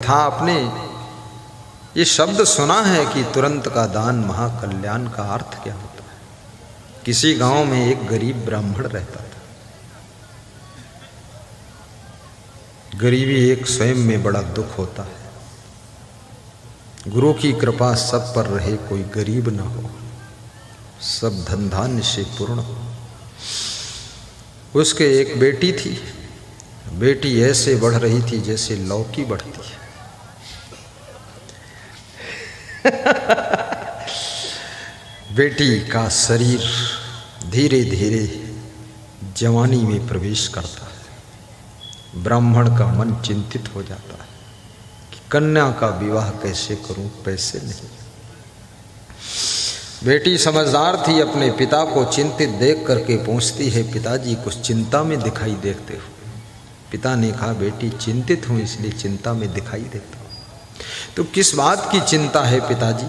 था आपने ये शब्द सुना है कि तुरंत का दान महाकल्याण का अर्थ क्या होता है। किसी गांव में एक गरीब ब्राह्मण रहता था। गरीबी एक स्वयं में बड़ा दुख होता है। गुरु की कृपा सब पर रहे, कोई गरीब ना हो, सब धन धान्य से पूर्ण हो। उसके एक बेटी थी। बेटी ऐसे बढ़ रही थी जैसे लौकी बढ़ती है। बेटी का शरीर धीरे धीरे जवानी में प्रवेश करता है। ब्राह्मण का मन चिंतित हो जाता है कि कन्या का विवाह कैसे करूं, पैसे नहीं। बेटी समझदार थी, अपने पिता को चिंतित देख करके पूछती है, पिताजी कुछ चिंता में दिखाई देते हो। पिता ने कहा, बेटी चिंतित हूँ इसलिए चिंता में दिखाई देता हूँ। तो किस बात की चिंता है पिताजी?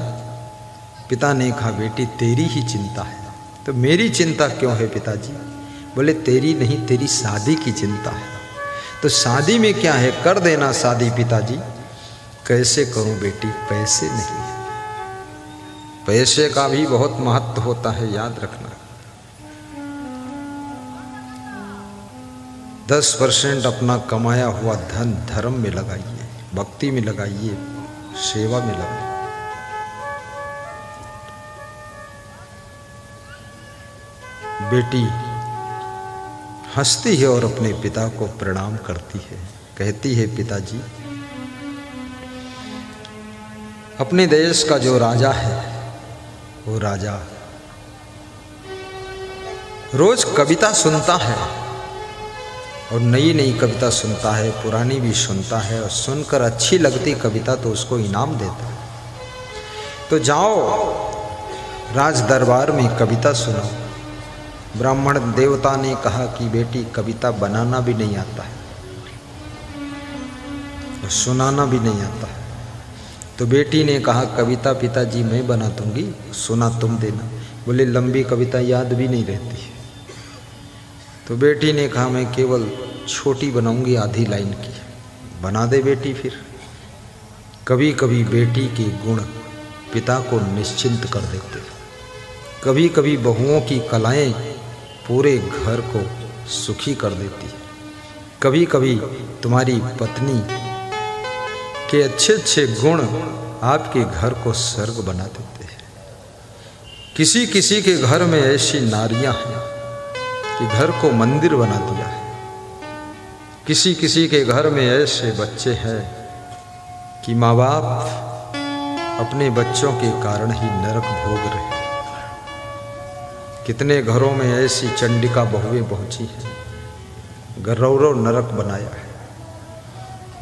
पिता ने कहा, बेटी तेरी ही चिंता है। तो मेरी चिंता क्यों है पिताजी? बोले तेरी नहीं, तेरी शादी की चिंता है। तो शादी में क्या है, कर देना शादी पिताजी। कैसे करूं बेटी? पैसे नहीं। पैसे का भी बहुत महत्व होता है, याद रखना। 10% अपना कमाया हुआ धन धर्म में लगाइए, भक्ति में लगाइए, सेवा में लगाइए। बेटी हंसती है और अपने पिता को प्रणाम करती है। कहती है, पिताजी अपने देश का जो राजा है वो राजा रोज कविता सुनता है और नई नई कविता सुनता है, पुरानी भी सुनता है, और सुनकर अच्छी लगती कविता तो उसको इनाम देता है। तो जाओ राज दरबार में कविता सुनो। ब्राह्मण देवता ने कहा कि बेटी कविता बनाना भी नहीं आता है और सुनाना भी नहीं आता है। तो बेटी ने कहा, कविता पिताजी मैं बना दूंगी, सुना तुम देना। बोले लंबी कविता याद भी नहीं रहती। तो बेटी ने कहा, मैं केवल छोटी बनाऊंगी, आधी लाइन की। बना दे बेटी। फिर कभी कभी बेटी के गुण पिता को निश्चिंत कर देते। कभी कभी बहुओं की कलाएं पूरे घर को सुखी कर देती है। कभी कभी तुम्हारी पत्नी के अच्छे अच्छे गुण आपके घर को स्वर्ग बना देते हैं। किसी किसी के घर में ऐसी नारियां हैं कि घर को मंदिर बना दिया है। किसी किसी के घर में ऐसे बच्चे हैं कि माँ बाप अपने बच्चों के कारण ही नरक भोग रहे हैं। कितने घरों में ऐसी चंडिका बहुएं पहुंची हैं, गौरव नरक बनाया है।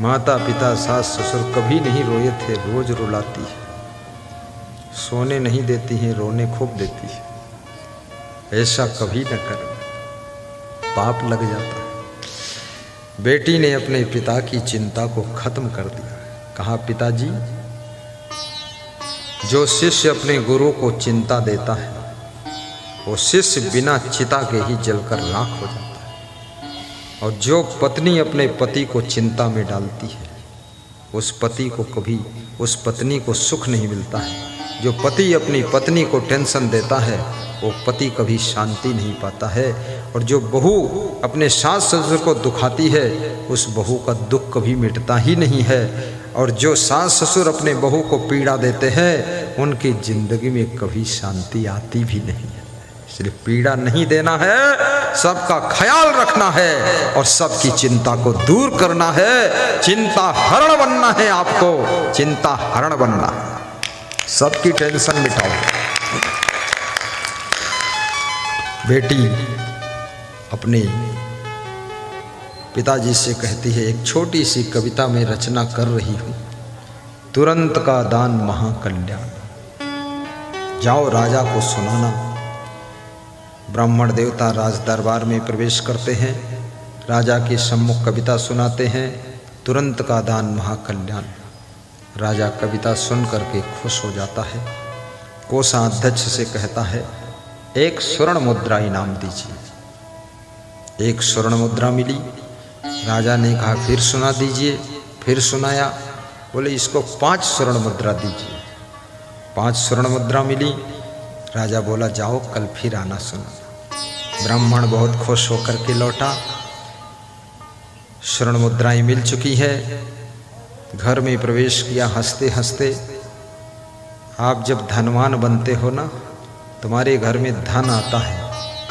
माता पिता सास ससुर कभी नहीं रोए थे, रोज रुलाती है। सोने नहीं देती हैं, रोने खूब देती है। ऐसा कभी न कर, पाप लग जाता है। बेटी ने अपने पिता की चिंता को खत्म कर दिया। कहा, पिताजी जो शिष्य अपने गुरु को चिंता देता है वो शिष्य बिना चिता के ही जलकर राख हो जाता है। और जो पत्नी अपने पति को चिंता में डालती है उस पति को कभी, उस पत्नी को सुख नहीं मिलता है। जो पति अपनी पत्नी को टेंशन देता है वो पति कभी शांति नहीं पाता है। और जो बहू अपने सास ससुर को दुखाती है उस बहू का दुख कभी मिटता ही नहीं है। और जो सास ससुर अपने बहू को पीड़ा देते हैं उनकी जिंदगी में कभी शांति आती भी नहीं है। इसलिए पीड़ा नहीं देना है, सबका ख्याल रखना है और सबकी चिंता को दूर करना है। चिंता हरण बनना है, आपको चिंता हरण बनना है। सबकी टेंशन मिटाओ। बेटी अपने पिताजी से कहती है, एक छोटी सी कविता में रचना कर रही हूं, तुरंत का दान महाकल्याण। जाओ राजा को सुनाना। ब्राह्मण देवता राज दरबार में प्रवेश करते हैं, राजा के सम्मुख कविता सुनाते हैं, तुरंत का दान महाकल्याण। राजा कविता सुन करके खुश हो जाता है। कोषाध्यक्ष से कहता है, एक स्वर्ण मुद्रा इनाम दीजिए। एक स्वर्ण मुद्रा मिली। राजा ने कहा, फिर सुना दीजिए। फिर सुनाया। बोले इसको 5 स्वर्ण मुद्रा दीजिए। 5 स्वर्ण मुद्रा मिली। राजा बोला जाओ कल फिर आना सुनो। ब्राह्मण बहुत खुश होकर के लौटा। स्वर्ण मुद्राएं मिल चुकी है। घर में प्रवेश किया हंसते हंसते। आप जब धनवान बनते हो ना, तुम्हारे घर में धन आता है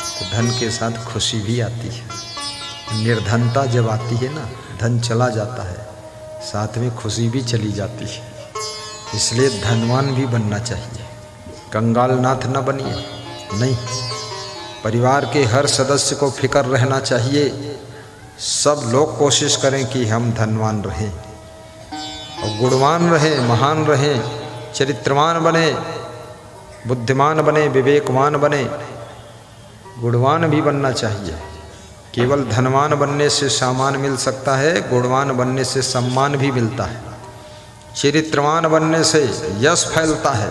तो धन के साथ खुशी भी आती है। निर्धनता जब आती है ना, धन चला जाता है, साथ में खुशी भी चली जाती है। इसलिए धनवान भी बनना चाहिए, कंगाल नाथ न बनिए। नहीं, परिवार के हर सदस्य को फिक्र रहना चाहिए। सब लोग कोशिश करें कि हम धनवान रहें और गुणवान रहें, महान रहें, चरित्रवान बने, बुद्धिमान बने, विवेकवान बने। गुणवान भी बनना चाहिए। केवल धनवान बनने से सामान मिल सकता है, गुणवान बनने से सम्मान भी मिलता है। चरित्रवान बनने से यश फैलता है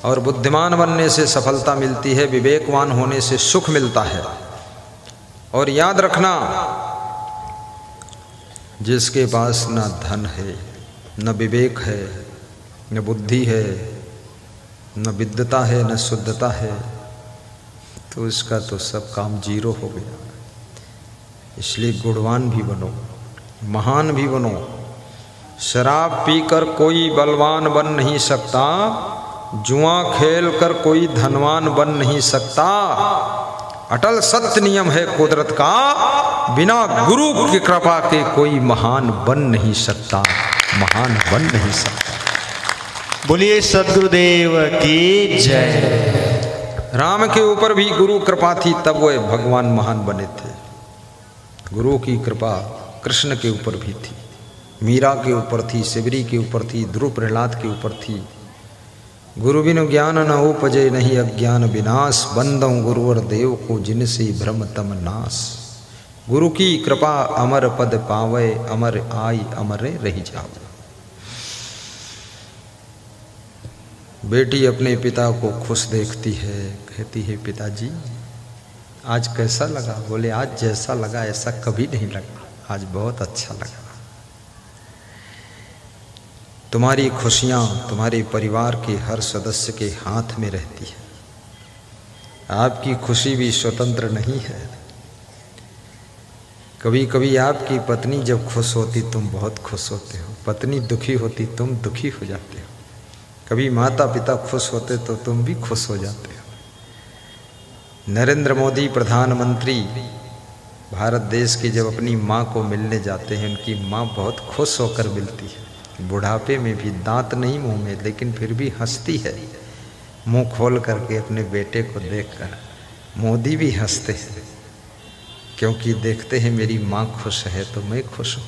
और बुद्धिमान बनने से सफलता मिलती है। विवेकवान होने से सुख मिलता है। और याद रखना, जिसके पास न धन है, न विवेक है, न बुद्धि है, न विद्वता है, न शुद्धता है, तो इसका तो सब काम जीरो हो गया। इसलिए गुणवान भी बनो, महान भी बनो। शराब पीकर कोई बलवान बन नहीं सकता, जुआ खेल कर कोई धनवान बन नहीं सकता। अटल सत्य नियम है कुदरत का, बिना गुरु की कृपा के कोई महान बन नहीं सकता, महान बन नहीं सकता। बोलिए सद्गुरुदेव की जय। राम के ऊपर भी गुरु कृपा थी, तब वह भगवान महान बने थे। गुरु की कृपा कृष्ण के ऊपर भी थी, मीरा के ऊपर थी, शिवरी के ऊपर थी, ध्रुव प्रहलाद के ऊपर थी। गुरु बिनु ज्ञान न उपजे, नहीं अज्ञान विनाश। बंदों गुरुवर देव को, जिनसे भ्रम तम नाश। गुरु की कृपा अमर पद पावे, अमर आई अमरे रही जावे। बेटी अपने पिता को खुश देखती है, कहती है पिताजी आज कैसा लगा? बोले आज जैसा लगा ऐसा कभी नहीं लगा, आज बहुत अच्छा लगा। तुम्हारी खुशियाँ तुम्हारे परिवार के हर सदस्य के हाथ में रहती है। आपकी खुशी भी स्वतंत्र नहीं है। कभी कभी आपकी पत्नी जब खुश होती तुम बहुत खुश होते हो, पत्नी दुखी होती तुम दुखी हो जाते हो। कभी माता पिता खुश होते तो तुम भी खुश हो जाते हो। नरेंद्र मोदी प्रधानमंत्री भारत देश के जब अपनी माँ को मिलने जाते हैं, उनकी माँ बहुत खुश होकर मिलती है। बुढ़ापे में भी दांत नहीं मुंह में, लेकिन फिर भी हंसती है मुंह खोल करके अपने बेटे को देखकर। मोदी भी हंसते हैं क्योंकि देखते हैं मेरी माँ खुश है तो मैं खुश हूँ।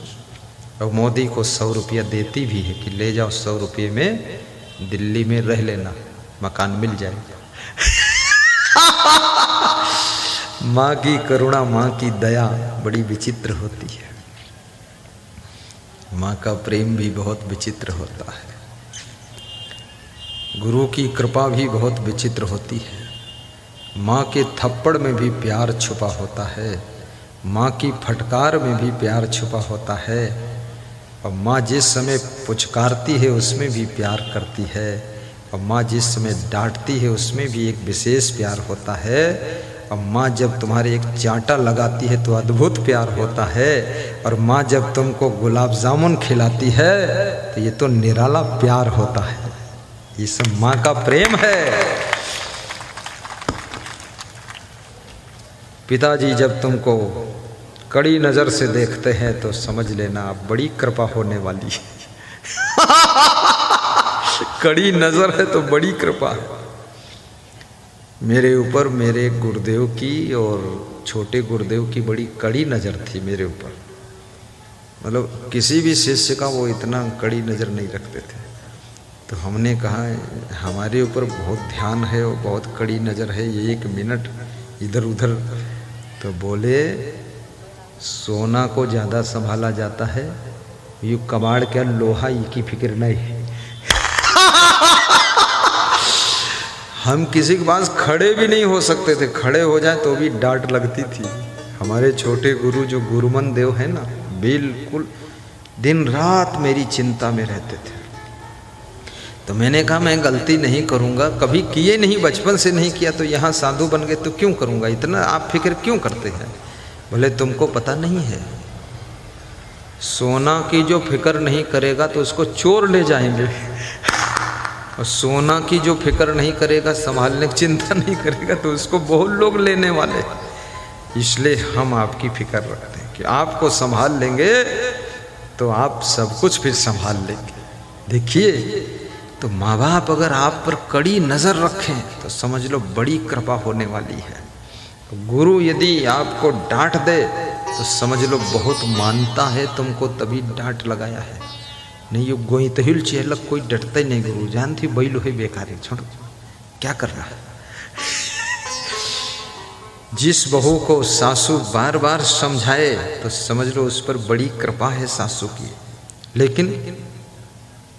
और मोदी को 100 रुपया देती भी है कि ले जाओ 100 रुपये में दिल्ली में रह लेना, मकान मिल जाएगा। माँ की करुणा, माँ की दया बड़ी विचित्र होती है। माँ का प्रेम भी बहुत विचित्र होता है। गुरु की कृपा भी बहुत विचित्र होती है। माँ के थप्पड़ में भी प्यार छुपा होता है, माँ की फटकार में भी प्यार छुपा होता है। और माँ जिस समय पुचकारती है उसमें भी प्यार करती है, और माँ जिस समय डांटती है उसमें भी एक विशेष प्यार होता है। और माँ जब तुम्हारे एक चांटा लगाती है तो अद्भुत प्यार होता है। और माँ जब तुमको गुलाब जामुन खिलाती है तो ये तो निराला प्यार होता है। ये सब माँ का प्रेम है। पिताजी जब तुमको कड़ी नज़र से देखते हैं तो समझ लेना अब बड़ी कृपा होने वाली है। कड़ी नज़र है तो बड़ी कृपा है। मेरे ऊपर मेरे गुरुदेव की और छोटे गुरुदेव की बड़ी कड़ी नज़र थी मेरे ऊपर। मतलब किसी भी शिष्य का वो इतना कड़ी नज़र नहीं रखते थे। तो हमने कहा हमारे ऊपर बहुत ध्यान है और बहुत कड़ी नज़र है, ये 1 मिनट इधर उधर। तो बोले सोना को ज़्यादा संभाला जाता है, ये कबाड़ क्या लोहा की फिक्र नहीं। हम किसी के पास खड़े भी नहीं हो सकते थे, खड़े हो जाए तो भी डांट लगती थी। हमारे छोटे गुरु जो गुरुमन देव है ना, बिल्कुल दिन रात मेरी चिंता में रहते थे। तो मैंने कहा मैं गलती नहीं करूँगा, कभी किए नहीं, बचपन से नहीं किया, तो यहाँ साधु बन गए तो क्यों करूँगा, इतना आप फिक्र क्यों करते हैं। बोले तुमको पता नहीं है, सोना की जो फिक्र नहीं करेगा तो उसको चोर ले जाएंगे, और सोना की जो फिक्र नहीं करेगा, संभालने की चिंता नहीं करेगा, तो उसको बहुत लोग लेने वाले। इसलिए हम आपकी फिक्र रखते हैं कि आपको संभाल लेंगे तो आप सब कुछ फिर संभाल लेंगे। देखिए, तो माँ बाप अगर आप पर कड़ी नज़र रखें तो समझ लो बड़ी कृपा होने वाली है। गुरु यदि आपको डांट दे तो समझ लो बहुत मानता है तुमको, तभी डांट लगाया है। नहीं यो गोई तहिल चेलक कोई डरता ही नहीं, गुरु जानती बैलो है बेकार है, छोड़ो क्या कर रहा है। जिस बहू को सासू बार बार समझाए तो समझ लो उस पर बड़ी कृपा है सासू की। लेकिन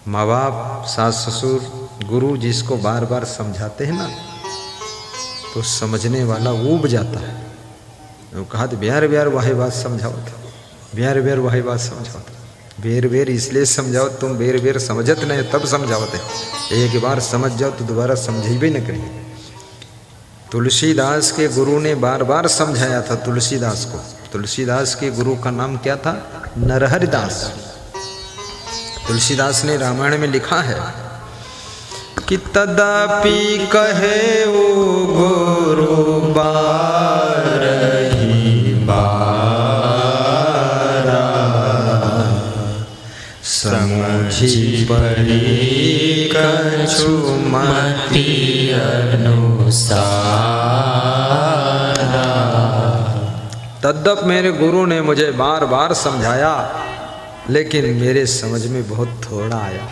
माँ बाप, सास ससुर, गुरु जिसको बार बार समझाते हैं ना तो समझने वाला ऊब जाता है। वो कहा तो ब्यार ब्यार वाही बात समझाओ था, ब्यार ब्यार वाही बात समझाओ था। बेर बेर इसलिए समझाओ, तुम बेर बेर समझत नहीं तब समझाओ थे, एक बार समझ जाओ तो दोबारा समझेबे न करें। तुलसीदास के गुरु ने बार बार समझाया था तुलसीदास को। तुलसीदास के गुरु का नाम क्या था? नरहरिदास। तुलसीदास ने रामायण में लिखा है कि तदापि कहे वो गुरु बारही बारा, समझी परी कछु मति अनुसारा। तद्यप मेरे गुरु ने मुझे बार बार समझाया, लेकिन मेरे समझ में बहुत थोड़ा आया,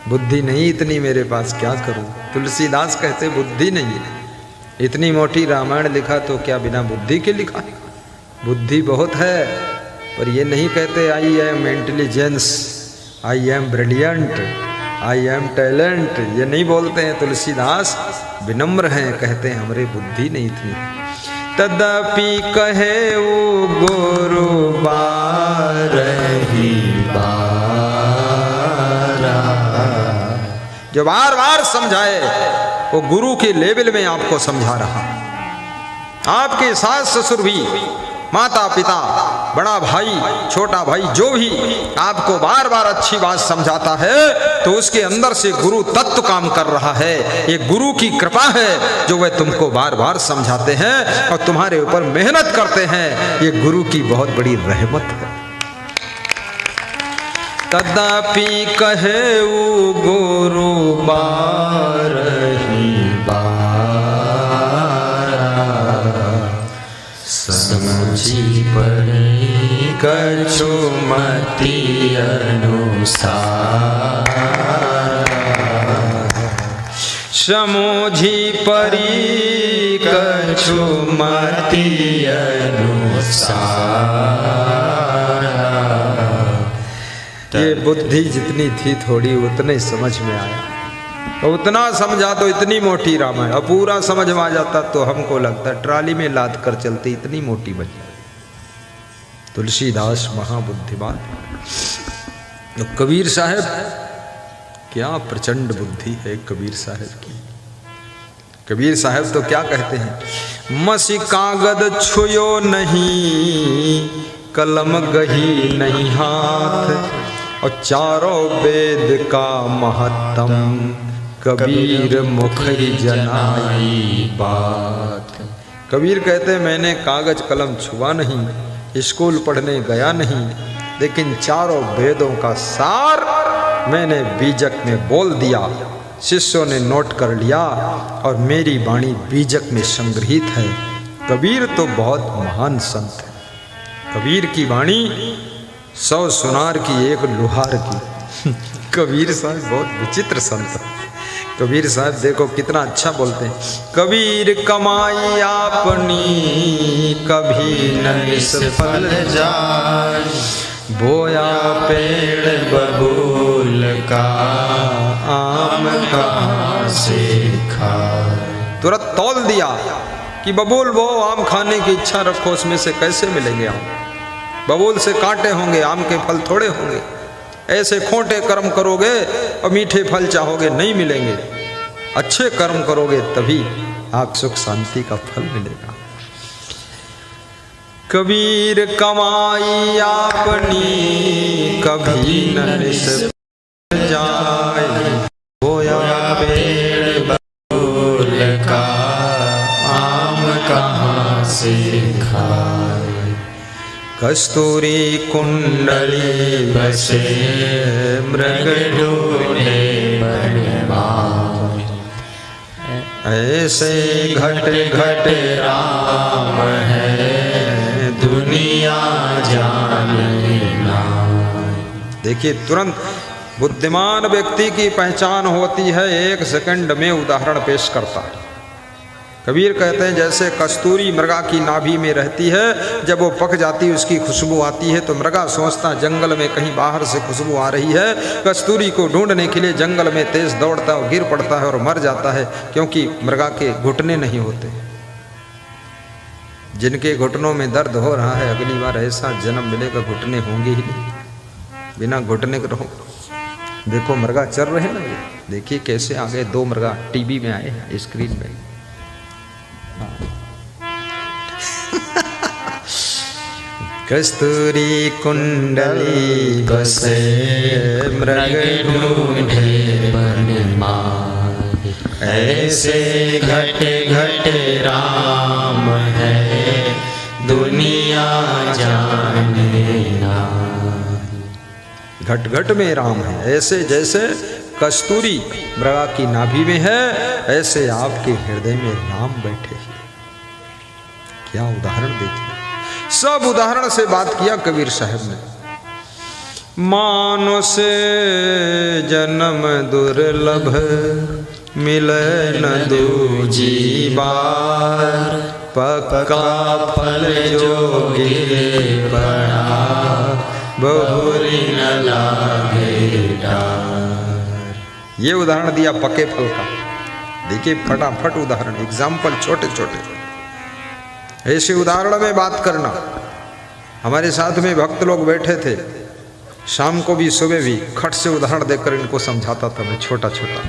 बुद्धि नहीं इतनी मेरे पास, क्या करूं। तुलसीदास कहते बुद्धि नहीं है, इतनी मोटी रामायण लिखा तो क्या बिना बुद्धि के लिखा? बुद्धि बहुत है, पर ये नहीं कहते I am intelligence, I am brilliant, I am talent, ये नहीं बोलते हैं। तुलसीदास विनम्र हैं, कहते हैं हमारे बुद्धि नहीं थी। तदपि कहे वो गुरु बारही बारा, जो बार बार समझाए वो गुरु के लेवल में आपको समझा रहा। आपके सास ससुर भी, माता पिता, बड़ा भाई, छोटा भाई, जो भी आपको बार बार अच्छी बात समझाता है तो उसके अंदर से गुरु तत्व काम कर रहा है। ये गुरु की कृपा है जो वे तुमको बार बार समझाते हैं और तुम्हारे ऊपर मेहनत करते हैं। ये गुरु की बहुत बड़ी रहमत है। तदापि कहे वो गुरु बारही बारा, समझी परी कछु मति अनुसारा, समझी परी कछु मति अनुसारा। ये बुद्धि जितनी थी थोड़ी उतने समझ में आया, उतना समझा तो इतनी मोटी रामायण। अब पूरा समझ में आ जाता तो हमको लगता ट्राली में लाद कर चलती, इतनी मोटी बन जाती। तुलसीदास महाबुद्धिमान। तो कबीर साहब, क्या प्रचंड बुद्धि है कबीर साहब की। कबीर साहब तो क्या कहते हैं? मसी कागद छुयो नहीं, कलम गही नहीं हाथ, और चारों वेद का महत्तम, कबीर मुख जनाई बात। कबीर कहते मैंने कागज कलम छुआ नहीं, स्कूल पढ़ने गया नहीं, लेकिन चारों वेदों का सार मैंने बीजक में बोल दिया, शिष्यों ने नोट कर लिया और मेरी वाणी बीजक में संग्रहित है। कबीर तो बहुत महान संत है। कबीर की वाणी 100 सुनार की, एक लुहार की। कबीर साहब बहुत विचित्र संत है। कबीर साहब देखो कितना अच्छा बोलते हैं। कबीर कमाई आपनी कभी न निष्फल जाए, बोया पेड़ बबूल का आम कहाँ से खाए। तुरंत तौल दिया कि बबूल वो आम खाने की इच्छा रखो, उसमें से कैसे मिलेंगे आम। बबूल से कांटे होंगे, आम के फल थोड़े होंगे। ऐसे खोटे कर्म करोगे और मीठे फल चाहोगे, नहीं मिलेंगे। अच्छे कर्म करोगे तभी आप सुख शांति का फल मिलेगा। कबीर कमाई आपनी कभी न निस्फल जाए, बोया पेड़ बबूल का आम कहाँ से खाए। कस्तूरी कुंडली बसे मृग ढूंढे बनवाए, ऐसे घट घट राम है दुनिया जाने ना। देखिए, तुरंत बुद्धिमान व्यक्ति की पहचान होती है, 1 सेकंड में उदाहरण पेश करता है। कबीर कहते हैं जैसे कस्तूरी मृगा की नाभि में रहती है, जब वो पक जाती है उसकी खुशबू आती है तो मृगा सोचता जंगल में कहीं बाहर से खुशबू आ रही है। कस्तूरी को ढूंढने के लिए जंगल में तेज दौड़ता है और गिर पड़ता है और मर जाता है, क्योंकि मृगा के घुटने नहीं होते। जिनके घुटनों में दर्द हो रहा है, अगली बार ऐसा जन्म मिलेगा घुटने होंगे ही नहीं, बिना घुटने के रहो। देखो मृगा चल रहे हैं ना, देखिए कैसे आ गए 2 मृगा टीवी में आए हैं, स्क्रीन में। कस्तूरी कुंडली बसे मृग ढूंढे बनवाए, ऐसे घट घट राम है दुनिया जाने ना। घट घट में राम है, ऐसे जैसे कस्तूरी मृगा की नाभि में है, ऐसे आपके हृदय में राम बैठे हैं। क्या उदाहरण देखिए, सब उदाहरण से बात किया कबीर साहब ने। मानो से जन्म दुर्लभ मिले न दूजी बार, पक्का फल जो गिरे पड़ा बहुरी न लागे डार। ये उदाहरण दिया पके फल का। देखिए फटाफट उदाहरण, एग्जाम्पल छोटे छोटे। ऐसे उदाहरण में बात करना। हमारे साथ में भक्त लोग बैठे थे, शाम को भी सुबह भी खट से उदाहरण देकर इनको समझाता था मैं, छोटा छोटा,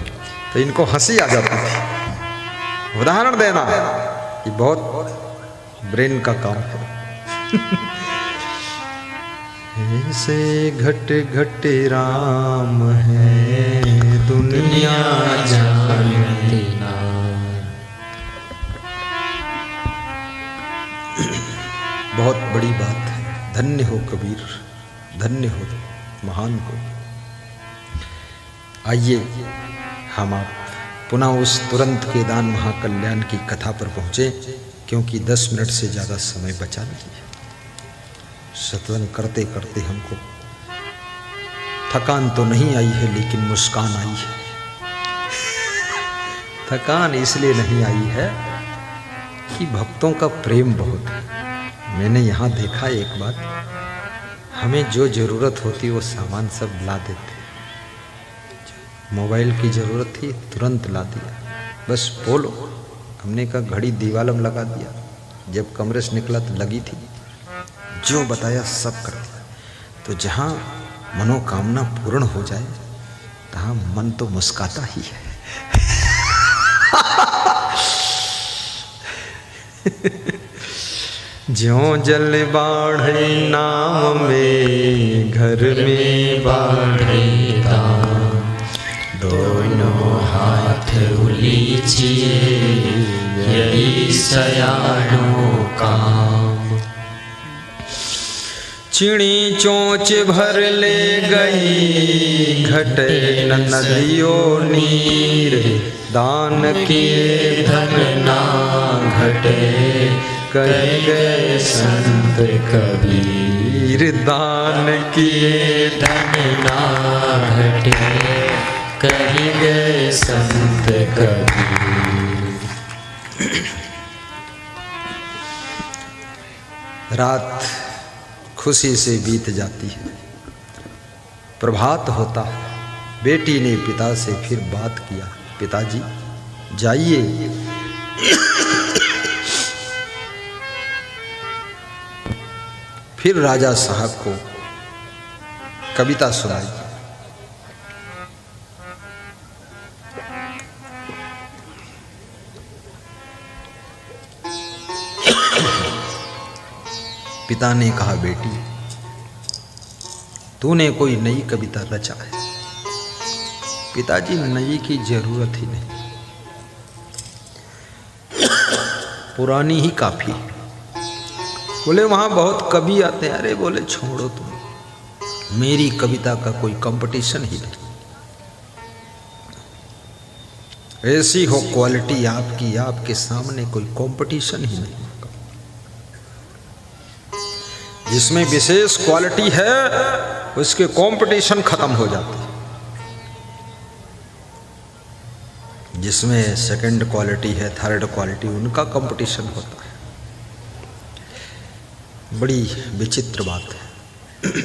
तो इनको हंसी आ जाती थी। उदाहरण देना ये बहुत ब्रेन का काम है। ऐसे घट घट राम है दुनिया जानती ना। बहुत बड़ी बात है। धन्य हो कबीर, धन्य हो महान को। आइए हम आप पुनः उस तुरंत के दान महाकल्याण की कथा पर पहुँचे, क्योंकि 10 मिनट से ज़्यादा समय बचा नहीं है। सत्संग करते करते हमको थकान तो नहीं आई है, लेकिन मुस्कान आई है। थकान इसलिए नहीं आई है कि भक्तों का प्रेम बहुत है। मैंने यहाँ देखा एक बात, हमें जो ज़रूरत होती वो सामान सब ला देते। मोबाइल की ज़रूरत थी, तुरंत ला दिया, बस बोलो। हमने कहा घड़ी दीवालम लगा दिया, जब कमरे से निकला तो लगी थी, जो बताया सब कर दिया। तो जहाँ मनोकामना पूर्ण हो जाए, तहाँ मन तो मुस्काता ही है। ज्यों जल बाढ़े नाम में, घर में बाढ़े दाम, दोनों हाथ उलीचिए यही सयानों काम। चिड़ी चोंच भर ले गई, घटे न नदियों नीर, दान किए धन ना घटे, कह गए संत कबीर। दान किए धन ना घटे, कह गए संत कबीर। रात खुशी से बीत जाती है, प्रभात होता है। बेटी ने पिता से फिर बात किया, पिताजी जाइए, फिर राजा साहब को कविता सुनाई। पिता ने कहा, बेटी तूने कोई नई कविता रचा है। पिताजी, नई की जरूरत ही नहीं, पुरानी ही काफी। बोले वहां बहुत कवि आते हैं। अरे बोले छोड़ो तुम, मेरी कविता का कोई कंपटीशन ही नहीं। ऐसी हो क्वालिटी आपकी, आपके सामने कोई कंपटीशन ही नहीं। जिसमें विशेष क्वालिटी है उसके कंपटीशन खत्म हो जाते हैं। जिसमें सेकंड क्वालिटी है, थर्ड क्वालिटी, उनका कंपटीशन होता है। बड़ी विचित्र बात है।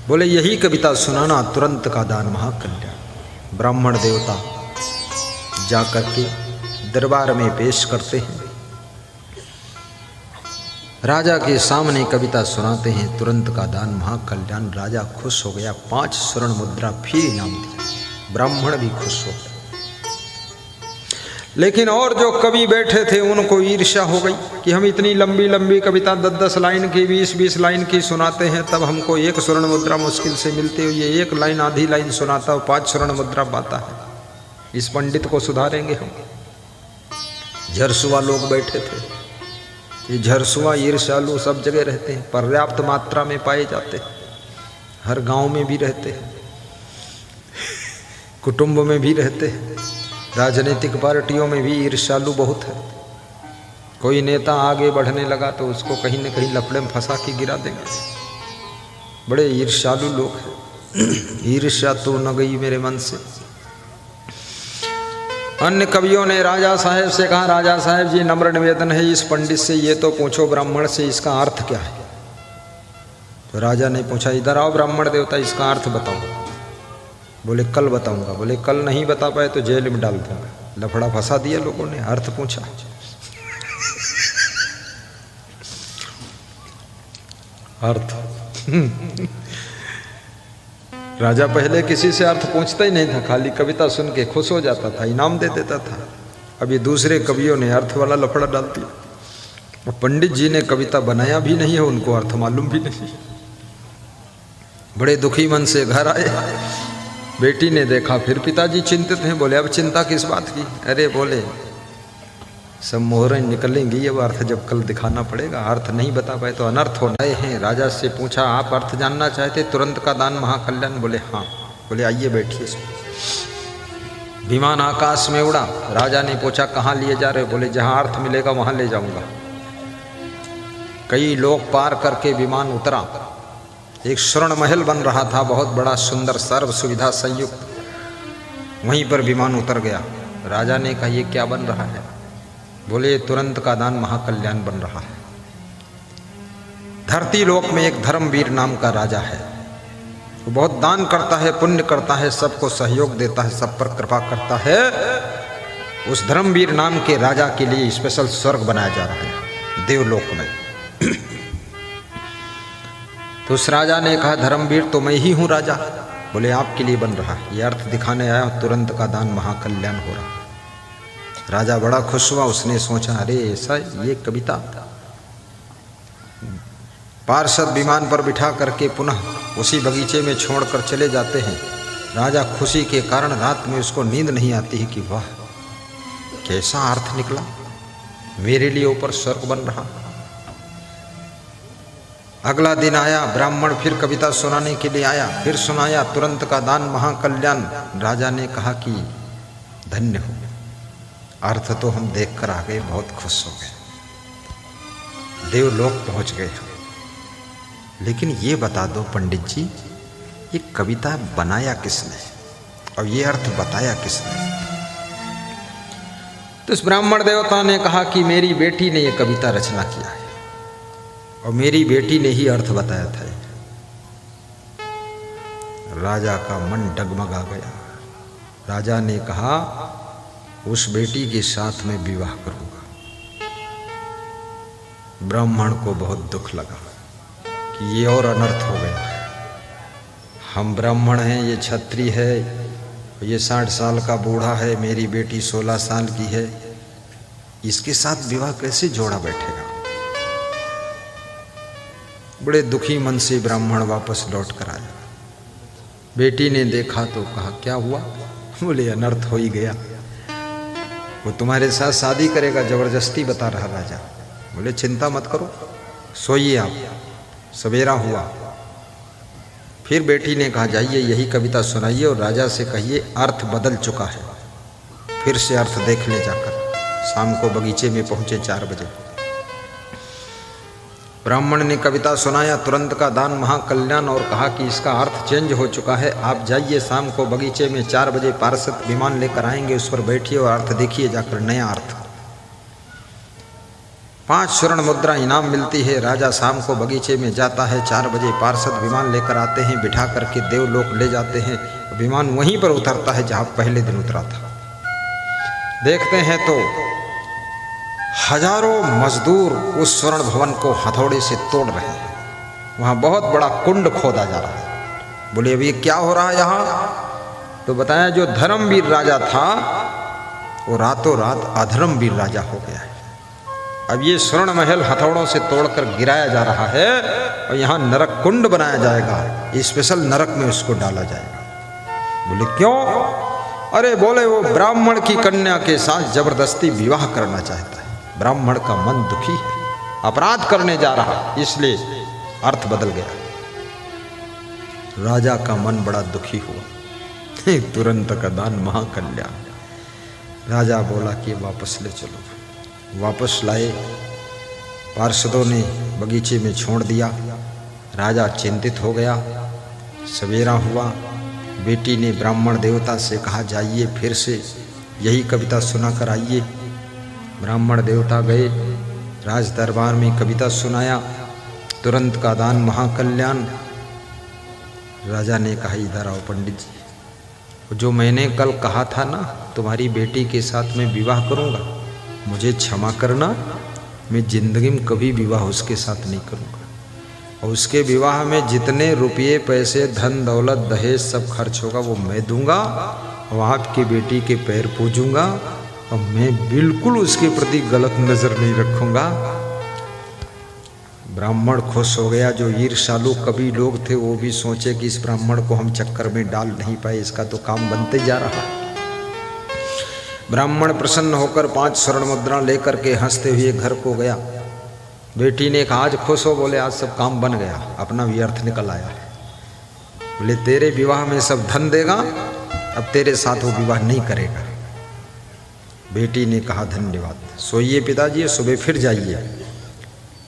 बोले यही कविता सुनाना तुरंत का दान महाकल्याण। ब्राह्मण देवता जाकर के दरबार में पेश करते हैं। राजा के सामने कविता सुनाते हैं, तुरंत का दान महाकल्याण। राजा खुश हो गया, 5 स्वर्ण मुद्रा फिर इनाम दिया। ब्राह्मण भी खुश हो गए। लेकिन और जो कवि बैठे थे उनको ईर्ष्या हो गई कि हम इतनी लंबी लंबी कविता 10-10 लाइन की, 20-20 लाइन की सुनाते हैं, तब हमको 1 स्वर्ण मुद्रा मुश्किल से मिलती है। ये 1 लाइन आधी लाइन सुनाता है, 5 स्वर्ण मुद्रा पाता है। इस पंडित को सुधारेंगे हम। झरसुआ लोग बैठे थे। ये झरसुआ ईर्ष्यालु सब जगह रहते हैं, पर्याप्त मात्रा में पाए जाते हैं। हर गांव में भी रहते हैं, कुटुंब में भी रहते हैं, राजनीतिक पार्टियों में भी ईर्ष्यालु बहुत है। कोई नेता आगे बढ़ने लगा तो उसको कहीं न कहीं लफड़े में फंसा के गिरा देंगे। बड़े ईर्ष्यालु लोग हैं। ईर्ष्या तो न गई मेरे मन से। अन्य कवियों ने राजा साहब से कहा, राजा साहब जी नम्र निवेदन है, इस पंडित से ये तो पूछो ब्राह्मण से इसका अर्थ क्या है। तो राजा ने पूछा, इधर आओ ब्राह्मण देवता, इसका अर्थ बताओ। बोले कल बताऊंगा। बोले कल नहीं बता पाए तो जेल में डाल दूंगा। लफड़ा फंसा दिया लोगों ने। अर्थ पूछा। अर्थ राजा पहले किसी से अर्थ पूछता ही नहीं था, खाली कविता सुन के खुश हो जाता था, इनाम दे देता था। अभी दूसरे कवियों ने अर्थ वाला लफड़ा डाल दिया। पंडित जी ने कविता बनाया भी नहीं है, उनको अर्थ मालूम भी नहीं। बड़े दुखी मन से घर आए। बेटी ने देखा, फिर पिताजी चिंतित हैं। बोले अब चिंता किस बात की। अरे बोले सब मोहरें निकलेंगी, अब अर्थ जब कल दिखाना पड़ेगा। अर्थ नहीं बता पाए तो अनर्थ हो रहे हैं। राजा से पूछा, आप अर्थ जानना चाहते, तुरंत का दान महाकल्याण। बोले हाँ। बोले आइए बैठिए। विमान आकाश में उड़ा। राजा ने पूछा, कहाँ लिए जा रहे हो। बोले जहाँ अर्थ मिलेगा वहाँ ले जाऊंगा। कई लोग पार करके विमान उतरा। एक स्वर्ण महल बन रहा था, बहुत बड़ा सुंदर, सर्व सुविधा संयुक्त। वहीं पर विमान उतर गया। राजा ने कहा, ये क्या बन रहा है। बोले तुरंत का दान महाकल्याण बन रहा है। धरती लोक में एक धर्मवीर नाम का राजा है। वो बहुत दान करता है, पुण्य करता है, सबको सहयोग देता है, सब पर कृपा करता है। उस धर्मवीर नाम के राजा के लिए स्पेशल स्वर्ग बनाया जा रहा है देवलोक में। तो उस राजा ने कहा, धर्मवीर तो मैं ही हूँ राजा। बोले आपके लिए बन रहा है, ये अर्थ दिखाने आया, तुरंत का दान महाकल्याण हो रहा। राजा बड़ा खुश हुआ। उसने सोचा, अरे ऐसा ये कविता। पार्षद विमान पर बिठा करके पुनः उसी बगीचे में छोड़कर चले जाते हैं। राजा खुशी के कारण रात में उसको नींद नहीं आती है कि वाह कैसा अर्थ निकला, मेरे लिए ऊपर स्वर्ग बन रहा। अगला दिन आया, ब्राह्मण फिर कविता सुनाने के लिए आया। फिर सुनाया, तुरंत का दान महाकल्याण। राजा ने कहा कि धन्य हो, अर्थ तो हम देखकर आ गए, बहुत खुश हो गए, देवलोक पहुंच गए। लेकिन ये बता दो पंडित जी, ये कविता बनाया किसने और ये अर्थ बताया किसने। तो इस ब्राह्मण देवता ने कहा कि मेरी बेटी ने ये कविता रचना किया है और मेरी बेटी ने ही अर्थ बताया था। राजा का मन डगमगा गया। राजा ने कहा, उस बेटी के साथ मैं विवाह करूंगा। ब्राह्मण को बहुत दुख लगा कि ये और अनर्थ हो गया। हम ब्राह्मण हैं, ये क्षत्रिय है, ये 60 साल का बूढ़ा है, मेरी बेटी 16 साल की है, इसके साथ विवाह कैसे जोड़ा बैठेगा। बड़े दुखी मन से ब्राह्मण वापस लौट कर आया। बेटी ने देखा तो कहा क्या हुआ? बोले अनर्थ हो ही गया, वो तुम्हारे साथ शादी करेगा, जबरदस्ती बता रहा राजा। बोले चिंता मत करो, सोइए आप। सवेरा हुआ, फिर बेटी ने कहा जाइए यही कविता सुनाइए और राजा से कहिए अर्थ बदल चुका है, फिर से अर्थ देख ले जाकर। शाम को बगीचे में पहुंचे 4 बजे। ब्राह्मण ने कविता सुनाया, तुरंत का दान महाकल्याण, और कहा कि इसका अर्थ चेंज हो चुका है, आप जाइए शाम को बगीचे में 4 बजे पार्षद विमान लेकर आएंगे, उस पर बैठिए और अर्थ देखिए जाकर, नया अर्थ। 5 स्वर्ण मुद्रा इनाम मिलती है। राजा शाम को बगीचे में जाता है, 4 बजे पार्षद विमान लेकर आते हैं, बिठा करके देवलोक ले जाते हैं। विमान वहीं पर उतरता है जहाँ पहले दिन उतरा था। देखते हैं तो हजारों मजदूर उस स्वर्ण भवन को हथौड़े से तोड़ रहे हैं। वहाँ बहुत बड़ा कुंड खोदा जा रहा है। बोले अभी क्या हो रहा है यहाँ? तो बताया जो धर्मवीर राजा था वो रातों रात अधर्मवीर राजा हो गया है। अब ये स्वर्ण महल हथौड़ों से तोड़कर गिराया जा रहा है और यहाँ नरक कुंड बनाया जाएगा, स्पेशल नरक में उसको डाला जाएगा। बोले क्यों? अरे बोले वो ब्राह्मण की कन्या के साथ जबरदस्ती विवाह करना चाहता है, ब्राह्मण का मन दुखी है, अपराध करने जा रहा, इसलिए अर्थ बदल गया। राजा का मन बड़ा दुखी हुआ। तुरंत का दान महाकल्याण। राजा बोला कि वापस ले चलो। वापस लाए, पार्षदों ने बगीचे में छोड़ दिया। राजा चिंतित हो गया। सवेरा हुआ, बेटी ने ब्राह्मण देवता से कहा जाइए फिर से यही कविता सुना कर आइए। ब्राह्मण देवता गए, राज दरबार में कविता सुनाया, तुरंत का दान महाकल्याण। राजा ने कहा इधर आओ पंडित जी, जो मैंने कल कहा था ना तुम्हारी बेटी के साथ मैं विवाह करूंगा, मुझे क्षमा करना, मैं जिंदगी में कभी विवाह उसके साथ नहीं करूंगा। और उसके विवाह में जितने रुपये पैसे धन दौलत दहेज सब खर्च होगा वो मैं दूंगा, और आपकी बेटी के पैर पूजूंगा, और मैं बिल्कुल उसके प्रति गलत नजर नहीं रखूंगा। ब्राह्मण खुश हो गया। जो ईर्ष्यालु कवि लोग थे वो भी सोचे कि इस ब्राह्मण को हम चक्कर में डाल नहीं पाए, इसका तो काम बनते जा रहा। ब्राह्मण प्रसन्न होकर 5 स्वर्ण मुद्रा लेकर के हंसते हुए घर को गया। बेटी ने कहा आज खुश हो? बोले आज सब काम बन गया, अपना भी अर्थ निकल आया। बोले तेरे विवाह में सब धन देगा, अब तेरे साथ वो विवाह नहीं करेगा। बेटी ने कहा धन्यवाद, सोइए पिताजी, सुबह फिर जाइए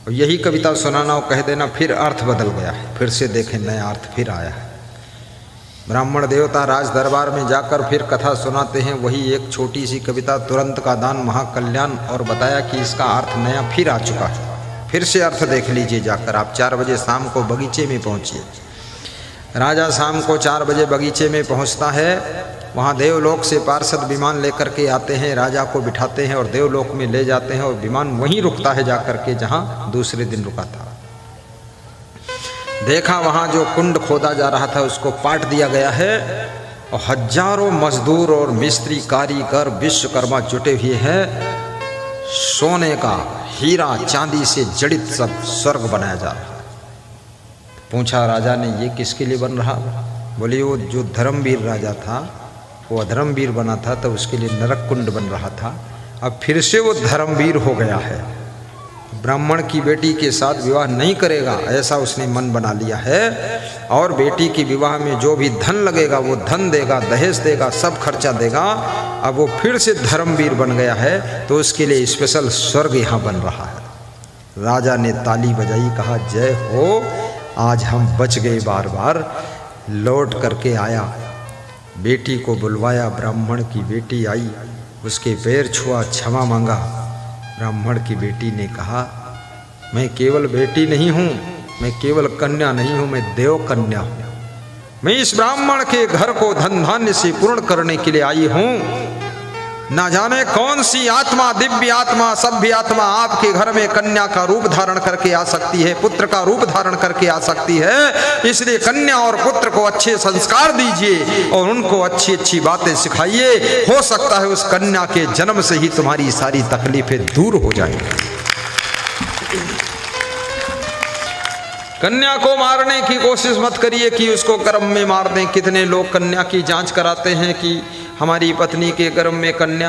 और यही कविता सुनाना और कह देना फिर अर्थ बदल गया है, फिर से देखें नया अर्थ फिर आया है। ब्राह्मण देवता राज दरबार में जाकर फिर कथा सुनाते हैं, वही एक छोटी सी कविता, तुरंत का दान महाकल्याण, और बताया कि इसका अर्थ नया फिर आ चुका है, फिर से अर्थ देख लीजिए जाकर। आप 4 बजे शाम को बगीचे में पहुंचिए। राजा शाम को 4 बजे बगीचे में पहुंचता है। वहाँ देवलोक से पार्षद विमान लेकर के आते हैं, राजा को बिठाते हैं और देवलोक में ले जाते हैं, और विमान वहीं रुकता है जाकर के जहाँ दूसरे दिन रुका था। देखा वहाँ जो कुंड खोदा जा रहा था उसको पाट दिया गया है, और हजारों मजदूर और मिस्त्री कारीगर विश्वकर्मा जुटे हुए हैं। सोने का हीरा चांदी से जड़ित सब स्वर्ग बनाया जा रहा है। पूछा राजा ने ये किसके लिए बन रहा? बोले वो जो धर्मवीर राजा था वो अधर्मवीर बना था तो उसके लिए नरक कुंड बन रहा था, अब फिर से वो धर्मवीर हो गया है, ब्राह्मण की बेटी के साथ विवाह नहीं करेगा ऐसा उसने मन बना लिया है, और बेटी की विवाह में जो भी धन लगेगा वो धन देगा, दहेज देगा, सब खर्चा देगा। अब वो फिर से धर्मवीर बन गया है तो उसके लिए स्पेशल स्वर्ग यहाँ बन रहा है। राजा ने ताली बजाई, कहा जय हो, आज हम बच गए। बार बार लौट करके आया, बेटी को बुलवाया, ब्राह्मण की बेटी आई, उसके पैर छुआ, क्षमा मांगा। ब्राह्मण की बेटी ने कहा मैं केवल बेटी नहीं हूँ, मैं केवल कन्या नहीं हूँ, मैं देव कन्या हूँ, मैं इस ब्राह्मण के घर को धन धान्य से पूर्ण करने के लिए आई हूँ। ना जाने कौन सी आत्मा, दिव्य आत्मा, सभ्य आत्मा आपके घर में कन्या का रूप धारण करके आ सकती है, पुत्र का रूप धारण करके आ सकती है। इसलिए कन्या और पुत्र को अच्छे संस्कार दीजिए और उनको अच्छी अच्छी बातें सिखाइए। हो सकता है उस कन्या के जन्म से ही तुम्हारी सारी तकलीफें दूर हो जाएंगी। कन्या को मारने की कोशिश मत करिए कि उसको गर्भ में मार दें। कितने लोग कन्या की जांच कराते हैं कि हमारी पत्नी के गर्भ में कन्या